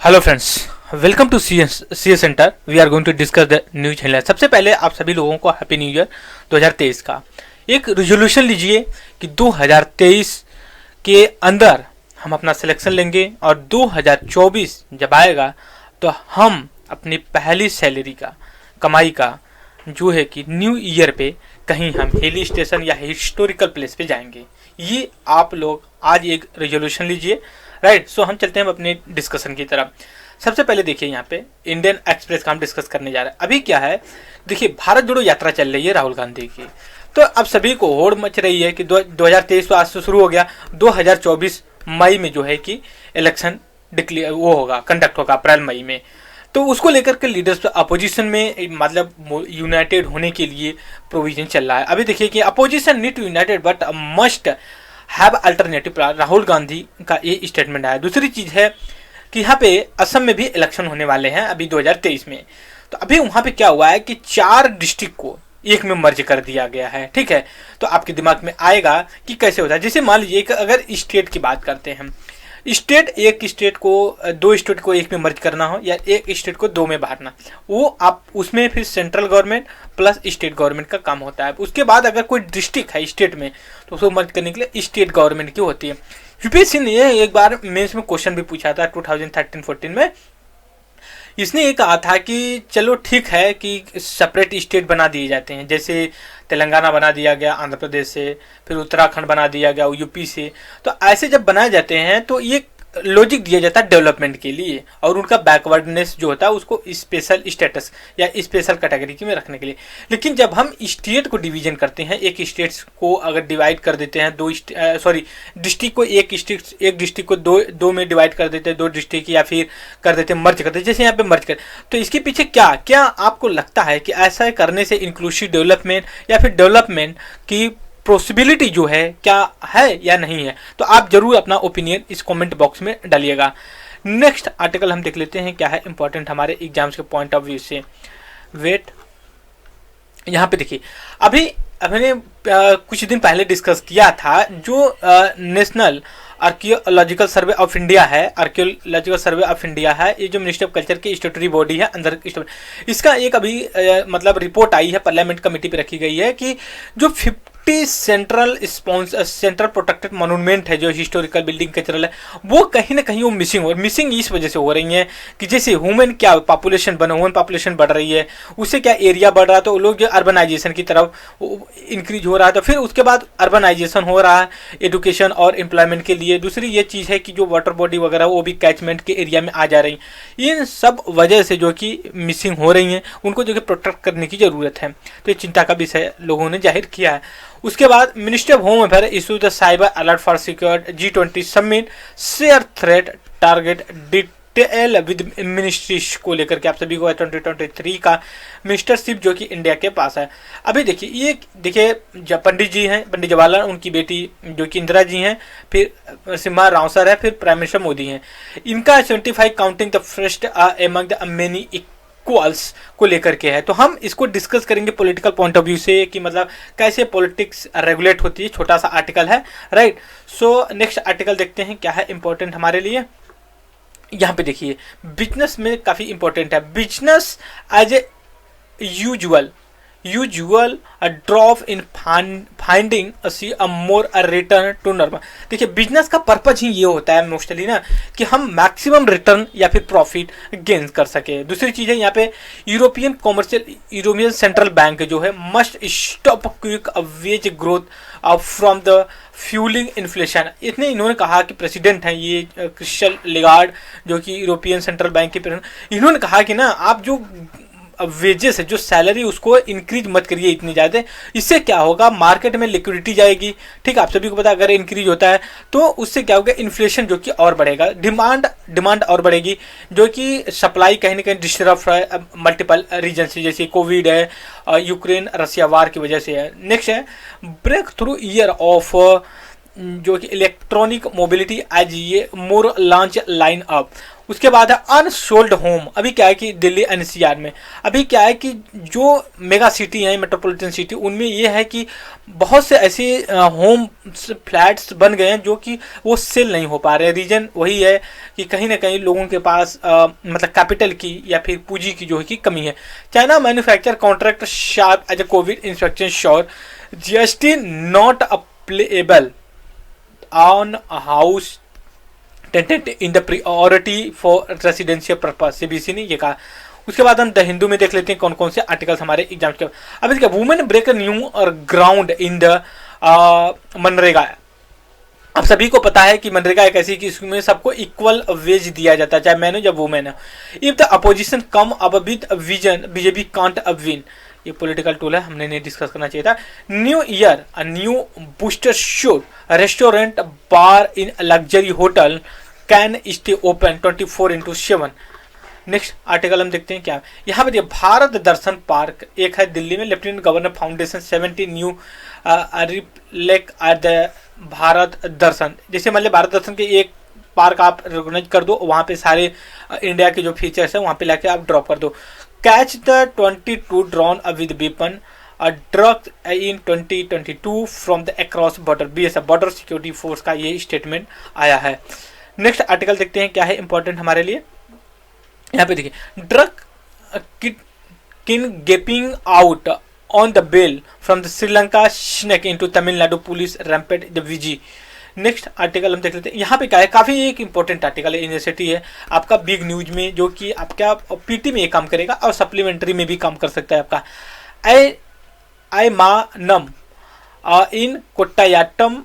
Hello friends, welcome to C S centre. We are going to discuss the news headline. सबसे पहले आप सभी लोगों को हैप्पी न्यू ईयर 2023 का एक रेजोल्यूशन लीजिए कि 2023 के अंदर हम अपना सिलेक्शन लेंगे और 2024 जब आएगा तो हम अपनी पहली सैलरी का कमाई का जो है कि न्यू ईयर पे कहीं हम हिल स्टेशन या हिस्टोरिकल प्लेस पे जाएंगे। ये आप लोग आज एक रेजोल्यूशन लीजिए, राइट। सो हम चलते हैं अपने डिस्कशन की तरफ। सबसे पहले देखिए यहाँ पे इंडियन एक्सप्रेस का हम डिस्कस करने जा रहे हैं। अभी क्या है, देखिए भारत जोड़ो यात्रा चल रही है राहुल गांधी की, तो अब सभी को होड़ मच रही है कि 2023 तो आज से शुरू हो गया, 2024 मई में जो है कि इलेक्शन डिक्लेयर वो होगा, कंडक्ट होगा अप्रैल मई में। तो उसको लेकर के लीडर्स अपोजिशन में मतलब यूनाइटेड होने के लिए प्रोविजन चल रहा है। अभी देखिए कि opposition need to united but must have alternative. Rahul Gandhi का ये स्टेटमेंट आया। दूसरी चीज है कि यहाँ पे असम में भी इलेक्शन होने वाले हैं अभी 2023 में। तो अभी वहां पे क्या हुआ है कि 4 डिस्ट्रिक्ट को एक में मर्ज कर दिया गया है, ठीक है। तो आपके दिमाग में आएगा कि कैसे होता है। जैसे मान लीजिए कि अगर स्टेट की बात करते हैं, एक स्टेट को 2 स्टेट को एक में मर्ज करना हो या एक स्टेट को 2 में बांटना, वो आप उसमें फिर central government plus state government का काम होता है। उसके बाद अगर कोई डिस्ट्रिक्ट है स्टेट में तो उसको मर्ज करने के लिए स्टेट गवर्नमेंट की होती है। यूपीएससी ने एक बार मेंस में क्वेश्चन भी पूछा था 2013-14 में। इसने ये कहा था कि चलो ठीक है कि सेपरेट स्टेट बना दिए जाते हैं, जैसे तेलंगाना बना दिया गया आंध्र प्रदेश से, फिर उत्तराखंड बना दिया गया यूपी से। तो ऐसे जब बनाए जाते हैं तो ये लॉजिक दिया जाता है डेवलपमेंट के लिए और उनका बैकवर्डनेस जो होता है उसको स्पेशल स्टेटस या स्पेशल कैटेगरी में रखने के लिए। लेकिन जब हम स्टेट को डिवीजन करते हैं, एक स्टेट को अगर डिवाइड कर देते हैं डिस्ट्रिक्ट को एक डिस्ट्रिक्ट को दो में डिवाइड कर देते हैं, 2 डिस्ट्रिक्ट या फिर कर देते हैं मर्ज करते हैं, जैसे यहाँ पे मर्ज कर। तो इसके पीछे क्या आपको लगता है कि ऐसा करने से इंक्लूसिव डेवलपमेंट या फिर डेवलपमेंट की पॉसिबिलिटी जो है क्या है या नहीं है? तो आप जरूर अपना ओपिनियन इस कमेंट बॉक्स में डालिएगा। नेक्स्ट आर्टिकल हम देख लेते हैं क्या है इंपॉर्टेंट हमारे एग्जाम्स के पॉइंट ऑफ व्यू से। वेट, यहाँ पे देखिए अभी हमने कुछ दिन पहले डिस्कस किया था जो national archaeological survey of India है, ये जो मिनिस्ट्री ऑफ कल्चर की स्टेटरी बॉडी है अंदर, इसका एक अभी मतलब रिपोर्ट आई है, पार्लियामेंट कमेटी पे रखी गई है कि जो 50 सेंट्रल प्रोटेक्टेड मॉन्यूमेंट है, जो हिस्टोरिकल बिल्डिंग कल्चरल है, वो कहीं ना कहीं वो मिसिंग इस वजह से हो रही है कि जैसे ह्यूमन पॉपुलेशन बढ़ रही है, उससे क्या एरिया बढ़ रहा है, तो लोग जो अर्बनाइजेशन की तरफ इंक्रीज हो रहा है, तो फिर उसके बाद अर्बनाइजेशन हो रहा है एजुकेशन और एम्प्लॉयमेंट के लिए। दूसरी ये चीज़ है कि जो वाटर बॉडी वगैरह वो भी कैचमेंट के एरिया में आ जा रही हैं। इन सब वजह से जो कि मिसिंग हो रही हैं, उनको जो कि प्रोटेक्ट करने की ज़रूरत है। तो ये चिंता का विषय लोगों ने जाहिर किया है। उसके बाद ministry of home affair issue the cyber alert for secure G20 summit, share threat target detail with ministries को लेकर के आप सभी को 2023 का मिनिस्टरशिप जो कि इंडिया के पास है। अभी देखिए पंडित जी हैं, पंडित जवाहरलाल, उनकी बेटी जो कि इंदिरा जी हैं, फिर सिम्हा राव सर है, फिर प्राइम मिनिस्टर मोदी हैं। इनका 75 counting the first among the many equals को लेकर के है। तो हम इसको डिस्कस करेंगे पॉलिटिकल पॉइंट ऑफ व्यू से कि मतलब कैसे पॉलिटिक्स रेगुलेट होती है। छोटा सा आर्टिकल है, राइट। सो नेक्स्ट आर्टिकल देखते हैं क्या है इंपॉर्टेंट हमारे लिए। यहाँ पे देखिए बिजनेस में काफी इंपॉर्टेंट है। Business as a usual a drop in finding a more a return to normal। देखिए बिजनेस का पर्पज ही ये होता है मोस्टली ना कि हम मैक्सिमम रिटर्न या फिर प्रॉफिट गेन कर सके। दूसरी चीज है यहाँ पे यूरोपियन सेंट्रल बैंक जो है must stop quick wage growth from the fuelling inflation. इतने इन्होंने कहा कि प्रेसिडेंट हैं ये क्रिस्टल लेगार्ड जो कि यूरोपियन सेंट्रल बैंक के प्रेसिडेंट, इन्होंने कहा कि ना आप जो वेजेस है, जो सैलरी, उसको इंक्रीज मत करिए इतनी ज़्यादा। इससे क्या होगा, मार्केट में लिक्विडिटी जाएगी, ठीक है। आप सभी को पता है अगर इंक्रीज होता है तो उससे क्या होगा, इन्फ्लेशन जो कि और बढ़ेगा, डिमांड और बढ़ेगी, जो कि सप्लाई कहीं ना कहीं डिस्टर्ब है मल्टीपल रीजन से, जैसे कोविड है, यूक्रेन रसिया वार की वजह से है। नेक्स्ट है ब्रेक थ्रू ईयर ऑफ जो कि इलेक्ट्रॉनिक मोबिलिटी एज ये मोर लॉन्च लाइन अप। उसके बाद है अनसोल्ड होम। अभी क्या है कि दिल्ली एनसीआर में अभी क्या है कि जो मेगा सिटी हैं, मेट्रोपॉलिटन सिटी, उनमें ये है कि बहुत से ऐसे होम फ्लैट्स बन गए हैं जो कि वो सेल नहीं हो पा रहे। रीजन वही है कि कहीं ना कहीं लोगों के पास मतलब कैपिटल की या फिर पूंजी की जो है कि कमी है। China manufacture contract sharp as a Covid inspection sure GST not applicable on house tented in the priority for residential purpose, CBC ने ये कहा। उसके बाद हम द हिंदू में देख लेते हैं कौन कौन से आर्टिकल्स हमारे एग्जाम के। अब इसका वुमेन ब्रेक न्यू और ग्राउंड इन द मनरेगा। अब सभी को पता है कि मनरेगा एक ऐसी कि इसमें सबको इक्वल वेज दिया जाता है, चाहे मैन हो या वुमेन हो। If the opposition come up with vision BJP can't up win. ये पॉलिटिकल टूल है, हमने नहीं डिस्कस करना चाहिए था। New year a new booster shoot restaurant bar in luxury hotel can stay open 24/7। Next article हम देखते हैं क्या यहाँ पे। भारत दर्शन पार्क एक है दिल्ली में, lieutenant governor foundation 70 new replica at the Bharat Darshan. जैसे मतलब भारत दर्शन के एक पार्क आप रिकॉग्नाइज कर दो, वहाँ पे सारे इंडिया के जो फीचर्स है वहाँ पे लाके आप ड्रॉप कर दो। Catch the 22 drone with weapon drug in 2022 from the across border. BSF border security force का ये स्टेटमेंट आया है। नेक्स्ट आर्टिकल देखते हैं क्या है इंपॉर्टेंट हमारे लिए। यहाँ पे देखिए, drug kingpin out on the bail from the Sri Lanka snake into Tamil Nadu police ramped the विजी। नेक्स्ट आर्टिकल हम देख लेते हैं। यहाँ पे क्या है, काफी एक इंपॉर्टेंट आर्टिकल है, यूनिवर्सिटी है आपका बिग न्यूज में, जो कि आपका पीटी में ये काम करेगा और सप्लीमेंट्री में भी काम कर सकता है आपका। Aymanam in Kottayam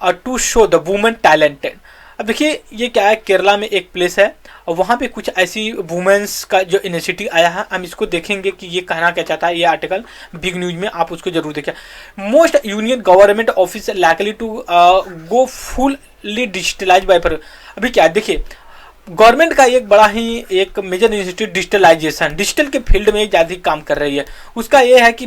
to show the women talented. अब देखिए ये क्या है, केरला में एक प्लेस है और वहाँ पे कुछ ऐसी वुमेन्स का जो इनिशिएटिव आया है, हम इसको देखेंगे कि ये कहना क्या चाहता है। ये आर्टिकल बिग न्यूज में आप उसको जरूर देखें। Most union government office likely to go fully digitalise by पर। अभी क्या देखिए, गवर्नमेंट का एक बड़ा ही एक मेजर इनिशिएटिव डिजिटलाइजेशन, डिजिटल के फील्ड में ज़्यादा काम कर रही है। उसका ये है कि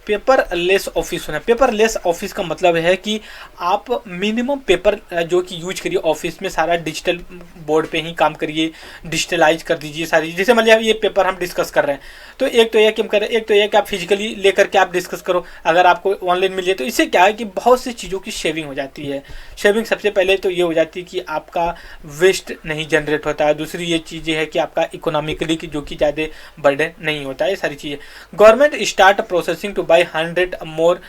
पेपरलेस ऑफिस होना। पेपरलेस ऑफिस का मतलब है कि आप मिनिमम पेपर जो कि यूज करिए ऑफिस में, सारा डिजिटल बोर्ड पे ही काम करिए, डिजिटलाइज कर दीजिए सारी। जैसे मान लिया ये पेपर हम डिस्कस कर रहे हैं, तो एक तो यह कि हम करें, एक तो यह कि आप फिजिकली लेकर के आप डिस्कस करो। अगर आपको ऑनलाइन मिल जाए तो इससे क्या है कि बहुत सी चीज़ों की शेविंग हो जाती है। शेविंग सबसे पहले तो ये हो जाती है कि आपका वेस्ट नहीं जनरेट होता है। दूसरी ये चीज़ें है कि आपका इकोनॉमिकली की जो कि ज़्यादा बर्डन नहीं होता है, ये सारी चीज़ें। Government start processing to buy 100 more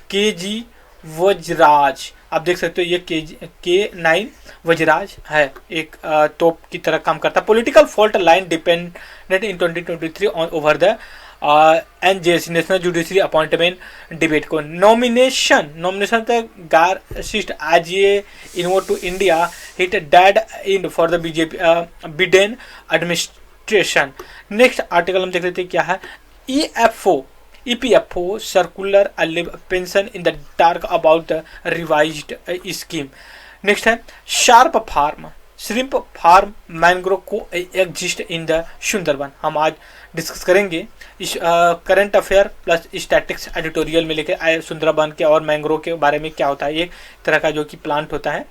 kg वज्राज। आप देख सकते हो ये K9 वज्राज है, एक तोप की तरह काम करता है। Political fault line dependent in 2023 on over the NJC national judiciary appointment debate को। नॉमिनेशन तक गारसिस्ट आज ये इनवोट to India hit dead in for the BJP Biden administration. Next article हम देख लेते हैं क्या है। EPFO circular live pension in the dark about the revised scheme। Next है sharp farm shrimp farm mangrove को एग्जिस्ट इन द सुंदरबन। हम आज डिस्कस करेंगे इस current affair plus statics editorial में लेकर आए सुंदरबन के और मैंग्रोव के बारे में क्या होता है, एक तरह का जो कि प्लांट होता है।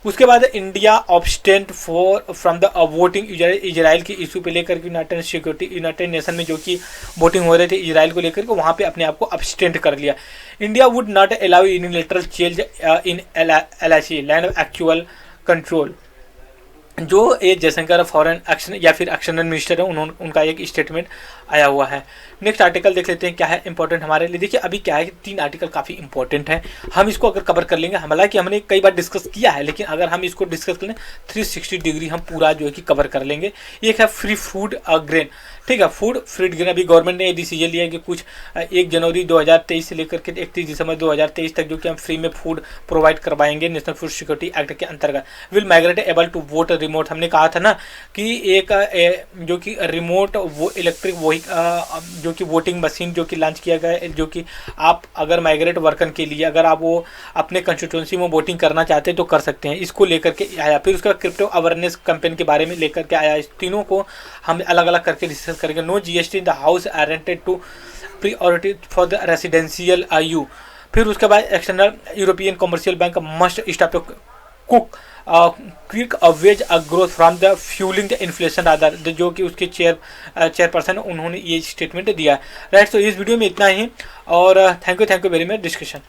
उसके बाद India abstained from the voting Israel की इशू पे लेकर के यूनाइटेड नेशन में जो कि वोटिंग हो रहे थे इजराइल को लेकर के, वहाँ पे अपने आप को अब्सटेंट कर लिया। India would not allow unilateral change in LIC land of actual control. जो ए जयशंकर फॉरेन एक्शन या फिर एक्शनल मिनिस्टर है, उनका एक स्टेटमेंट आया हुआ है। नेक्स्ट आर्टिकल देख लेते हैं क्या है इंपॉर्टेंट हमारे लिए। देखिए अभी क्या है कि 3 आर्टिकल काफ़ी इंपॉर्टेंट है, हम इसको अगर कवर कर लेंगे, हालांकि हमने कई बार डिस्कस किया है, लेकिन अगर हम इसको डिस्कस कर लें 360 डिग्री हम पूरा जो है कि कवर कर लेंगे। एक है फ्री फूड ग्रेन, ठीक है, फूड फ्री ग्रेन। अभी गवर्नमेंट ने ये डिसीजन लिया है कि कुछ 1 जनवरी 2023 से लेकर के 31 दिसंबर 2023 तक जो कि हम फ्री में फूड प्रोवाइड करवाएंगे नेशनल फूड सिक्योरिटी एक्ट के अंतर्गत। Will migrate able to vote remote. हमने कहा था ना कि एक जो कि रिमोट वो इलेक्ट्रिक वही जो कि वोटिंग मशीन जो कि लॉन्च किया गया है, जो कि आप अगर माइग्रेट वर्कर के लिए अगर आप वो अपने कंस्टिट्यूंसी में वोटिंग करना चाहते हैं तो कर सकते हैं। इसको लेकर के आया। फिर उसका क्रिप्टो अवेयरनेस कैंपेन के बारे में लेकर के आया। इस तीनों को हम अलग अलग करके डिस्कस करेंगे। No GST in the house rented to priority for the residential आयु। फिर उसके बाद external European commercial bank must stop the cook quick wage growth from the fuelling the inflation rather, जो कि उसके चेयरपर्सन उन्होंने ये स्टेटमेंट दिया। राइट, तो इस वीडियो में इतना ही और thank you very much discussion.